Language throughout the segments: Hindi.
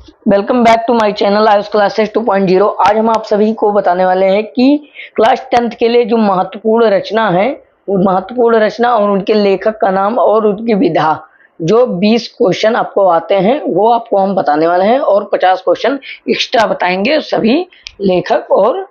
Welcome back to my channel Ayush classes 2.0। आज हम आप सभी को बताने वाले हैं कि क्लास 10th के लिए जो महत्वपूर्ण रचना है, वो महत्वपूर्ण रचना और उनके लेखक का नाम और उनकी विधा, जो 20 क्वेश्चन आपको आते हैं वो आपको हम बताने वाले हैं और 50 क्वेश्चन एक्स्ट्रा बताएंगे सभी लेखक और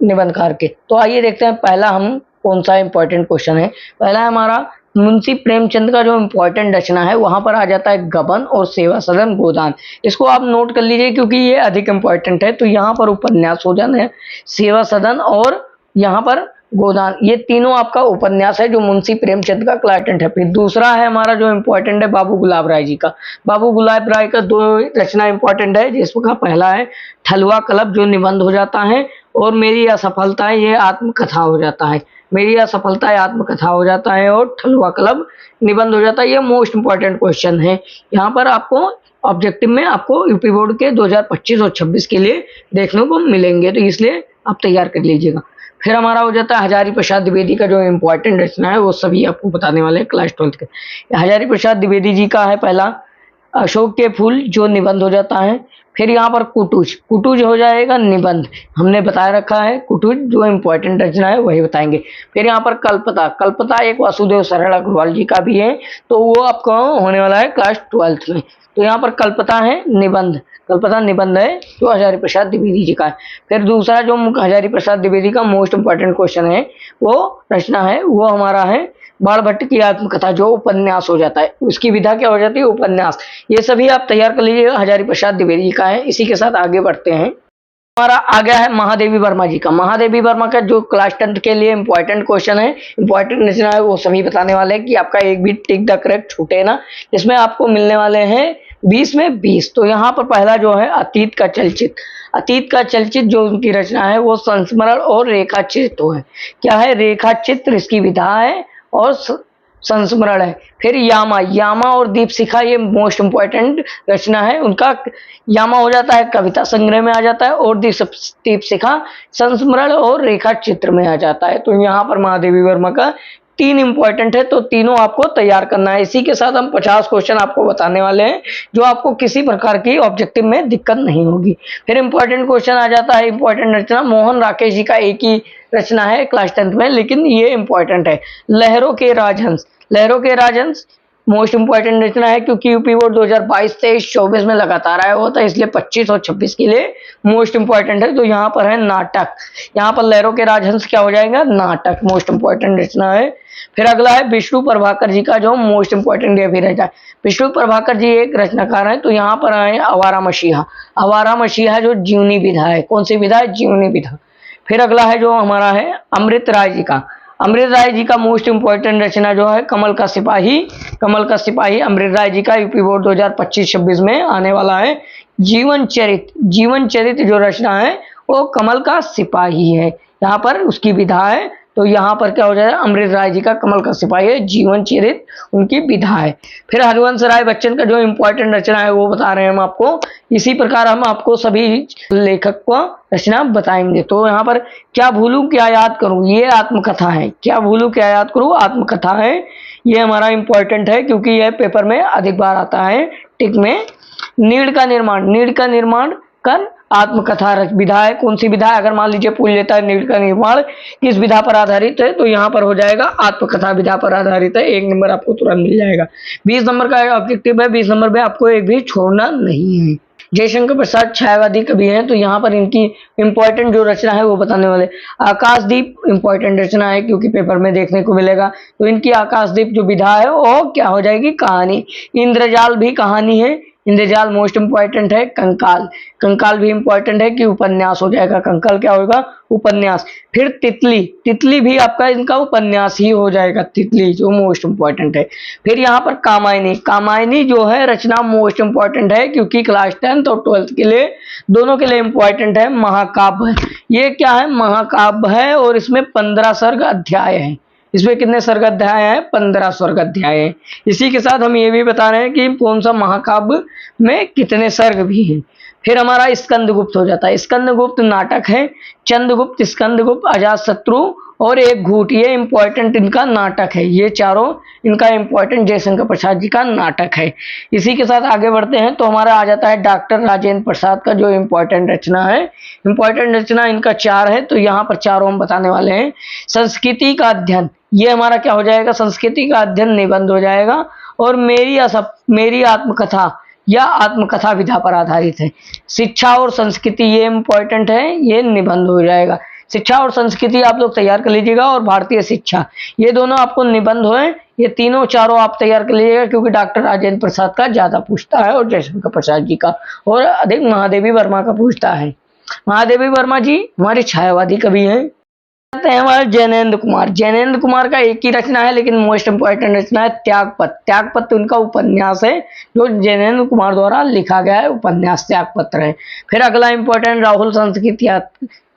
निबंधकार के। तो आइए देखते हैं पहला हम कौन सा इंपॉर्टेंट क्वेश्चन है। पहला है हमारा मुंशी प्रेमचंद का जो इम्पोर्टेंट रचना है, वहां पर आ जाता है गबन और सेवा सदन गोदान। इसको आप नोट कर लीजिए क्योंकि ये अधिक इम्पोर्टेंट है। तो यहाँ पर उपन्यास हो जाना है सेवा सदन और यहाँ पर गोदान, ये तीनों आपका उपन्यास है जो मुंशी प्रेमचंद का क्लास 10 है। फिर दूसरा है हमारा जो इम्पोर्टेंट है बाबू गुलाब राय जी का। बाबू गुलाब राय का दो रचना इंपॉर्टेंट है, जिसका पहला है ठलुआ कलब जो निबंध हो जाता है, और मेरी असफलता ये आत्मकथा हो जाता है। मेरी असफलता आत्मकथा हो जाता है और ठलुआ क्लब निबंध हो जाता है। ये मोस्ट इंपॉर्टेंट क्वेश्चन है। यहाँ पर आपको ऑब्जेक्टिव में आपको यूपी बोर्ड के 2025 और 26 के लिए देखने को मिलेंगे, तो इसलिए आप तैयार कर लीजिएगा। फिर हमारा हो जाता है हजारी प्रसाद द्विवेदी का जो इम्पोर्टेंट रचना है, वो सभी आपको बताने वाले हैं क्लास 12 के। हजारी प्रसाद द्विवेदी जी का है पहला अशोक के फूल जो निबंध हो जाता है। फिर यहाँ पर कुटुज, कुटुज हो जाएगा निबंध, हमने बताया रखा है कुटुज जो इम्पोर्टेंट रचना है वही बताएंगे। फिर यहाँ पर कल्पता, कल्पता एक वासुदेव सरल अग्रवाल जी का भी है, तो वो आपका होने वाला है क्लास 12 में। तो यहाँ पर कल्पता है निबंध, कल्पता निबंध है जो हजारी प्रसाद द्विवेदी जी का है। फिर दूसरा जो हजारी प्रसाद द्विवेदी का मोस्ट इंपॉर्टेंट क्वेश्चन है, वो रचना है वो हमारा है बाणभट्ट की आत्मकथा जो उपन्यास हो जाता है। उसकी विधा क्या हो जाती है? उपन्यास। ये सभी आप तैयार कर लीजिएगा, हजारी प्रसाद द्विवेदी का है। इसी के साथ आगे बढ़ते हैं। हमारा आ गया है महादेवी वर्मा जी का। महादेवी वर्मा का जो क्लास 10 के लिए इंपॉर्टेंट क्वेश्चन है, इंपॉर्टेंट रचना है, वो सभी बताने वाले हैं कि आपका एक भी टिक द करेक्ट छूटे ना। इसमें आपको मिलने वाले हैं 20 में 20। तो यहाँ पर पहला जो है अतीत का चलचित्र, अतीत का चलचित्र जो उनकी रचना है वो संस्मरण और रेखा चित्र है। क्या है? रेखा चित्र इसकी विधा है और संस्मरण है। फिर यामा, यामा और दीपशिखा ये मोस्ट इंपॉर्टेंट रचना है उनका। यामा हो जाता है कविता संग्रह में आ जाता है और दीपशिखा संस्मरण और रेखा चित्र में आ जाता है। तो यहाँ पर महादेवी वर्मा का 3 इंपॉर्टेंट है, तो तीनों आपको तैयार करना है। इसी के साथ हम 50 क्वेश्चन आपको बताने वाले हैं जो आपको किसी प्रकार की ऑब्जेक्टिव में दिक्कत नहीं होगी। फिर इंपॉर्टेंट क्वेश्चन आ जाता है इंपॉर्टेंट रचना मोहन राकेश जी का एक ही रचना है क्लास 10 में, लेकिन ये इंपॉर्टेंट है लहरों के राजहंस। लहरों के राजहंस मोस्ट इंपॉर्टेंट रचना है क्योंकि यूपी बोर्ड 2022, 23, 24 में लगातार आया हुआ था, इसलिए 25 और 26 के लिए मोस्ट इंपॉर्टेंट है। तो यहाँ पर है नाटक, यहाँ पर लहरों के राजहंस क्या हो जाएगा? नाटक, मोस्ट इंपॉर्टेंट रचना है। फिर अगला है विष्णु प्रभाकर जी का जो मोस्ट इंपॉर्टेंट ये भी रहता है। विष्णु प्रभाकर जी एक रचनाकार है, तो यहाँ पर आए आवारा मसीहा। आवारा मसीहा जो जीवनी विधा है, कौन सी विधा है? जीवनी विधा। फिर अगला है जो हमारा है अमृत राय जी का। अमृत राय जी का मोस्ट इंपॉर्टेंट रचना जो है कमल का सिपाही। कमल का सिपाही अमृत राय जी का यूपी बोर्ड 2025-26 में आने वाला है। जीवन चरित्र, जीवन चरित्र जो रचना है वो कमल का सिपाही है, यहाँ पर उसकी विधा है। तो यहाँ पर क्या हो जाएगा? अमृत राय जी का कमल का सिपाही है, जीवन चरित्र उनकी विधा है। फिर हरिवंश राय बच्चन का जो इंपॉर्टेंट रचना है वो बता रहे हैं हम आपको। इसी प्रकार हम आपको सभी लेखक को रचना बताएंगे। तो यहाँ पर क्या भूलूं क्या याद करूं, ये आत्मकथा है। क्या भूलूं क्या याद करूं आत्मकथा है, ये हमारा इंपॉर्टेंट है क्योंकि यह पेपर में अधिक बार आता है टिक में। नीड़ का निर्माण, नीड़ का निर्माण कर आत्मकथा विधा है। कौन सी विधा है? अगर मान लीजिए पूछ लेता है नीड़ का निर्माण किस विधा पर आधारित है, तो यहाँ पर हो जाएगा आत्मकथा विधा पर आधारित है। 1 नंबर आपको तुरंत मिल जाएगा। 20 नंबर का ऑब्जेक्टिव है, 20 नंबर में आपको एक भी छोड़ना नहीं है। जयशंकर प्रसाद छायावादी कवि हैं, तो यहाँ पर इनकी इंपॉर्टेंट जो रचना है वो बताने वाले। आकाशदीप इंपॉर्टेंट रचना है क्योंकि पेपर में देखने को मिलेगा, तो इनकी आकाशदीप जो विधा है वो क्या हो जाएगी? कहानी। इंद्रजाल भी कहानी है, इंद्रजाल मोस्ट इंपॉर्टेंट है। कंकाल, कंकाल भी इंपॉर्टेंट है कि उपन्यास हो जाएगा। कंकाल क्या होगा? उपन्यास। फिर तितली, तितली भी आपका इनका उपन्यास ही हो जाएगा, तितली जो मोस्ट इंपॉर्टेंट है। फिर यहाँ पर कामायनी, कामायनी जो है रचना मोस्ट इंपॉर्टेंट है क्योंकि क्लास 10th और 12th के लिए दोनों के लिए इंपॉर्टेंट है। महाकाव्य, ये क्या है? महाकाव्य है और इसमें 15 सर्ग अध्याय है। इसमें कितने सर्ग अध्याय हैं? 15 सर्ग अध्याय हैं। इसी के साथ हम ये भी बता रहे हैं कि कौन सा महाकाव्य में कितने सर्ग भी हैं। फिर हमारा स्कंदगुप्त हो जाता है। स्कंदगुप्त नाटक है। चंद्रगुप्त, स्कंदगुप्त, अजातशत्रु और एक घूट, ये इम्पोर्टेंट इनका नाटक है। ये चारों इनका इम्पोर्टेंट जयशंकर प्रसाद जी का नाटक है। इसी के साथ आगे बढ़ते हैं तो हमारा आ जाता है डॉक्टर राजेंद्र प्रसाद का जो इम्पोर्टेंट रचना है। इम्पोर्टेंट रचना इनका 4 है, तो यहाँ पर चारों हम बताने वाले हैं। संस्कृति का अध्ययन, ये हमारा क्या हो जाएगा, संस्कृति का अध्ययन निबंध हो जाएगा। और मेरी आत्मकथा या आत्मकथा विधा पर आधारित है। शिक्षा और संस्कृति, ये इम्पोर्टेंट है, ये निबंध हो जाएगा। शिक्षा और संस्कृति आप लोग तैयार कर लीजिएगा, और भारतीय शिक्षा, ये दोनों आपको निबंध होए। ये तीनों चारों आप तैयार कर लीजिएगा, क्योंकि डॉक्टर राजेंद्र प्रसाद का ज्यादा पूछता है और जयशंकर प्रसाद जी का, और अधिक महादेवी वर्मा का पूछता है। महादेवी वर्मा जी हमारे छायावादी कवि हैं। हैं हमारे जैनेन्द्र कुमार। जैनेन्द्र कुमार का एक ही रचना है, लेकिन मोस्ट इंपॉर्टेंट रचना है त्यागपत्र। त्यागपत्र उनका उपन्यास है, जो जैनेन्द्र कुमार द्वारा लिखा गया है, उपन्यास त्यागपत्र है। फिर अगला इंपॉर्टेंट राहुल संस्कृति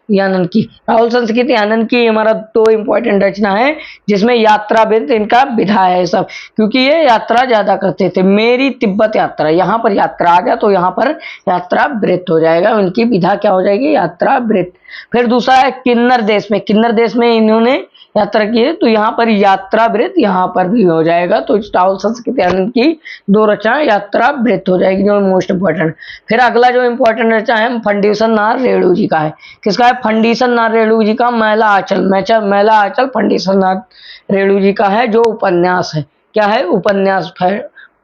आनंद की। राहुल संस्कृति आनंद की हमारा 2 इंपॉर्टेंट रचना है, जिसमें यात्रा वृत्त इनका विधा है सब, क्योंकि ये यात्रा ज्यादा करते थे। मेरी तिब्बत यात्रा, यहाँ पर यात्रा आ गया तो यहाँ पर यात्रा वृत्त हो जाएगा, उनकी विधा क्या हो जाएगी, यात्रा वृत्त। फिर दूसरा है किन्नर देश में। किन्नर देश में इन्होंने यात्रा की है, तो यहाँ पर यात्रा वृत्त यहाँ पर भी हो जाएगा। तो राहुल संस्कृति आनंद की 2 रचना यात्रा वृत्त हो जाएगी, जो मोस्ट इंपॉर्टेंट। फिर अगला जो इंपॉर्टेंट रचना है फंडीसन नाथ रेणु जी का है। किसका है, फंडीसन नाथ रेणु जी का मैला आंचल फंडीसन नाथ रेणु जी का है, जो उपन्यास है। क्या है, उपन्यास है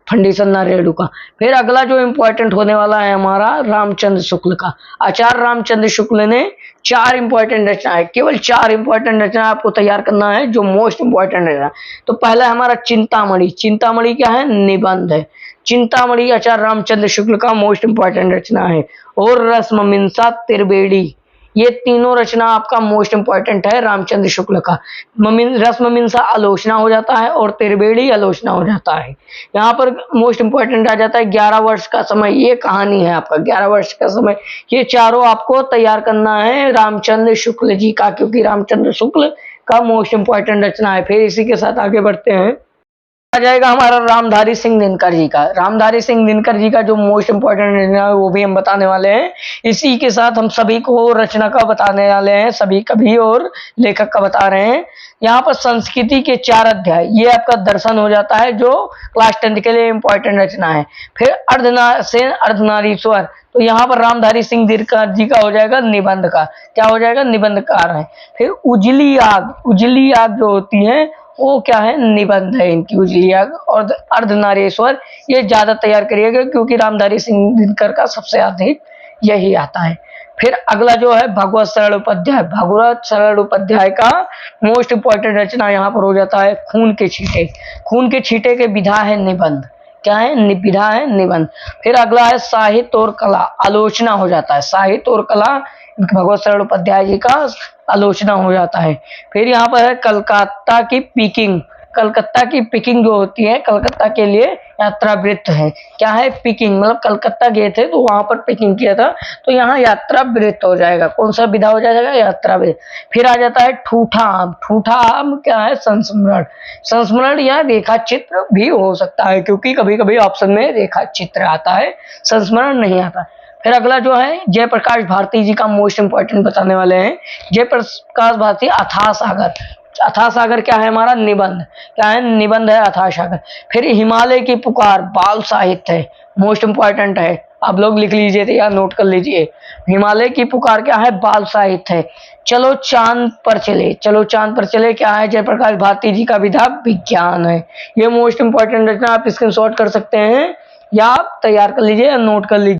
फंडीसन नाथ रेणु का। फिर अगला जो इंपॉर्टेंट होने वाला है हमारा रामचंद्र शुक्ल का। आचार्य रामचंद्र शुक्ल ने 4 इंपॉर्टेंट रचना है, केवल 4 इंपॉर्टेंट रचना आपको तैयार करना है, जो मोस्ट इंपॉर्टेंट रचना। तो पहला हमारा चिंतामणि। चिंतामणि क्या है, निबंध है। चिंतामणि आचार्य रामचंद्र शुक्ल का मोस्ट इंपॉर्टेंट रचना है। और रसमीमांसा त्रिवेणी, ये तीनों रचना आपका मोस्ट इंपॉर्टेंट है रामचंद्र शुक्ल का। रसमीमांसा आलोचना हो जाता है, और त्रिवेणी आलोचना हो जाता है। यहाँ पर मोस्ट इंपॉर्टेंट आ जाता है 11 वर्ष का समय, ये कहानी है आपका 11 वर्ष का समय। ये चारों आपको तैयार करना है रामचंद्र शुक्ल जी का, क्योंकि रामचंद्र शुक्ल का मोस्ट इंपॉर्टेंट रचना है। फिर इसी के साथ आगे बढ़ते हैं, आ जाएगा हमारा रामधारी सिंह दिनकर जी का। रामधारी सिंह दिनकर जी का जो मोस्ट इंपॉर्टेंट रचना है वो भी हम बताने वाले हैं। इसी के साथ हम सभी को रचना का बताने वाले हैं, सभी कवि और लेखक का बता रहे हैं। यहाँ पर संस्कृति के 4 अध्याय, ये आपका दर्शन हो जाता है, जो क्लास 10 के लिए इंपॉर्टेंट रचना है। फिर अर्धनारीश्वर, तो यहाँ पर रामधारी सिंह दिनकर जी का हो जाएगा निबंध का, क्या हो जाएगा, निबंधकार है। फिर उजली आग जो होती है वो क्या है, निबंध है इनकी, उजली आग। और अर्धनारीश्वर ये ज्यादा तैयार करिएगा, क्योंकि रामधारी सिंह दिनकर का सबसे अधिक यही आता है। फिर अगला जो है भगवत सरल उपाध्याय। भगवत सरल उपाध्याय का मोस्ट इंपॉर्टेंट रचना यहाँ पर हो जाता है खून के छींटे। खून के छींटे के विधा है निबंध, क्या है, विधा है निबंध। फिर अगला है साहित्य और कला, आलोचना हो जाता है। साहित्य और कला भगवत सरल उपाध्याय जी का आलोचना हो जाता है। फिर यहाँ पर है कलकत्ता की पिकिंग। कलकत्ता की पिकिंग जो होती है, कलकत्ता के लिए यात्रा वृत्त है। क्या है, पिकिंग, मतलब कलकत्ता गए थे तो वहां पर पिकिंग किया था, तो यहाँ यात्रा वृत्त हो जाएगा। कौन सा विधा हो जाएगा, यात्रा वृत्त। फिर आ जाता है ठूठा आम। ठूठा आम क्या है, संस्मरण। संस्मरण या रेखा चित्र भी हो सकता है, क्योंकि कभी कभी ऑप्शन में रेखा चित्र आता है, संस्मरण नहीं आता। फिर अगला जो है जयप्रकाश भारती जी का मोस्ट इंपॉर्टेंट बताने वाले हैं। जयप्रकाश भारती अथाह सागर। अथाह सागर क्या है, हमारा निबंध, क्या है, निबंध है अथाह सागर। फिर हिमालय की पुकार, बाल साहित्य है, मोस्ट इंपॉर्टेंट है, आप लोग लिख लीजिए या नोट कर लीजिए। हिमालय की पुकार क्या है, बाल साहित्य है। चलो चांद पर चले, चलो चांद पर चले क्या है, जयप्रकाश भारती जी का विधा विज्ञान है। ये मोस्ट इंपॉर्टेंट रचना आप स्क्रीनशॉट कर सकते हैं, या आप तैयार कर लीजिए या नोट कर लीजिए।